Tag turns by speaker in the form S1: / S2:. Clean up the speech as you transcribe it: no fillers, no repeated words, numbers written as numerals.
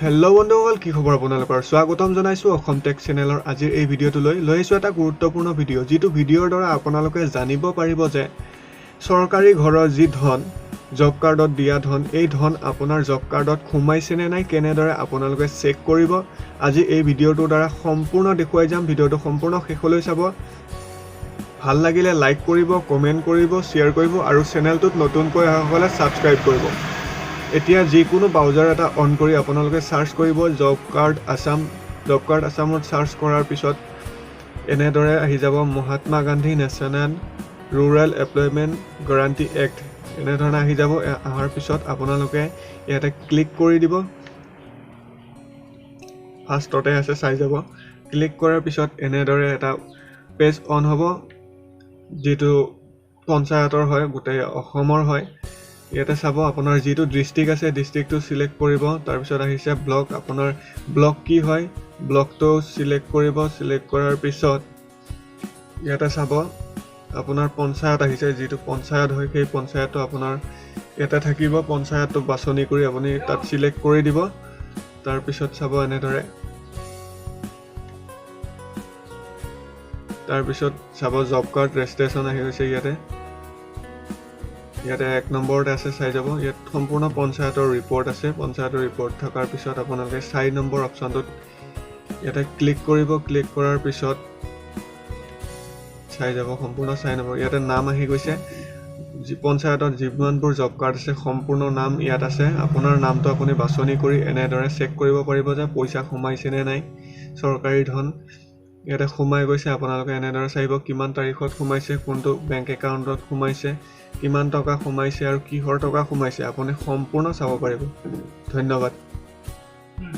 S1: Hello' বন্ধুসকল, কি খবৰ আপোনালোকৰ? স্বাগতম জনাইছোঁ অসম টেক চেনেলৰ আজিৰ এই ভিডিঅ'টোলৈ। লৈ আহিছোঁ এটা গুৰুত্বপূৰ্ণ ভিডিঅ', যিটো ভিডিঅ'ৰ দ্বাৰা আপোনালোকে জানিব পাৰিব যে চৰকাৰী ঘৰৰ যি ধন, জব কাৰ্ডত দিয়া ধন, এই ধন আপোনাৰ জব কাৰ্ডত সোমাইছেনে নাই, কেনেদৰে আপোনালোকে চেক কৰিব। আজি এই ভিডিঅ'টোৰ দ্বাৰা সম্পূৰ্ণ দেখুৱাই যাম। ভিডিঅ'টো সম্পূৰ্ণ শেষলৈ চাব। ভাল লাগিলে লাইক কৰিব, কমেণ্ট কৰিব, শ্বেয়াৰ কৰিব আৰু চেনেলটোত নতুনকৈ অহাসকলে ছাবস্ক্ৰাইব কৰিব। এতিয়া যিকোনো ব্ৰাউজাৰ এটা অন কৰি আপোনালোকে চাৰ্চ কৰিব job card Assam. Job card আছামত চাৰ্চ কৰাৰ পিছত এনেদৰে আহি যাব Mahatma Gandhi national rural employment guarantee act. এনেধৰণে আহি যাব। অহাৰ পিছত আপোনালোকে ইয়াতে ক্লিক কৰি দিব। ফাৰ্ষ্টতে আছে, চাই যাব। ক্লিক কৰাৰ পিছত এনেদৰে এটা পেজ অন হ'ব, যিটো পঞ্চায়তৰ হয়, গোটেই অসমৰ হয়। ইয়াতে চাব আপোনাৰ যিটো ডিষ্ট্ৰিক্ট আছে, ডিষ্ট্ৰিক্টটো চিলেক্ট কৰিব। তাৰপিছত আহিছে ব্লক, আপোনাৰ ব্লক কি হয়, ব্লকটো চিলেক্ট কৰিব। চিলেক্ট কৰাৰ পিছত ইয়াতে চাব আপোনাৰ পঞ্চায়ত আহিছে, যিটো পঞ্চায়ত হয় সেই পঞ্চায়তটো আপোনাৰ ইয়াতে থাকিব। পঞ্চায়তটো বাছনি কৰি আপুনি তাত চিলেক্ট কৰি দিব। তাৰপিছত চাব এনেদৰে, তাৰপিছত চাব জব কাৰ্ড ৰেজিষ্ট্ৰেশ্যন আহি গৈছে। ইয়াতে 1 নম্বৰত আছে, চাই যাব। ইয়াত সম্পূৰ্ণ পঞ্চায়তৰ ৰিপৰ্ট আছে। পঞ্চায়তৰ ৰিপৰ্ট থকাৰ পিছত আপোনালোকে 4 নম্বৰ অপশ্যনটোত ইয়াতে ক্লিক কৰিব। ক্লিক কৰাৰ পিছত চাই যাব সম্পূৰ্ণ 4 নম্বৰ। ইয়াতে নাম আহি গৈছে, পঞ্চায়তত যিমানবোৰ জব কাৰ্ড আছে সম্পূৰ্ণ নাম ইয়াত আছে। আপোনাৰ নামটো আপুনি বাছনি কৰি এনেদৰে চেক কৰিব পাৰিব যে পইচা সোমাইছেনে নাই, চৰকাৰী ধন ইয়াতে সোমাই গৈছে। আপোনালোকে এনেদৰে চাব কিমান তাৰিখত সোমাইছে, কোনটো বেংক একাউণ্টত সোমাইছে, কিমান টকা সোমাইছে আৰু কিহৰ টকা সোমাইছে, আপুনি সম্পূৰ্ণ চাব পাৰিব। ধন্যবাদ।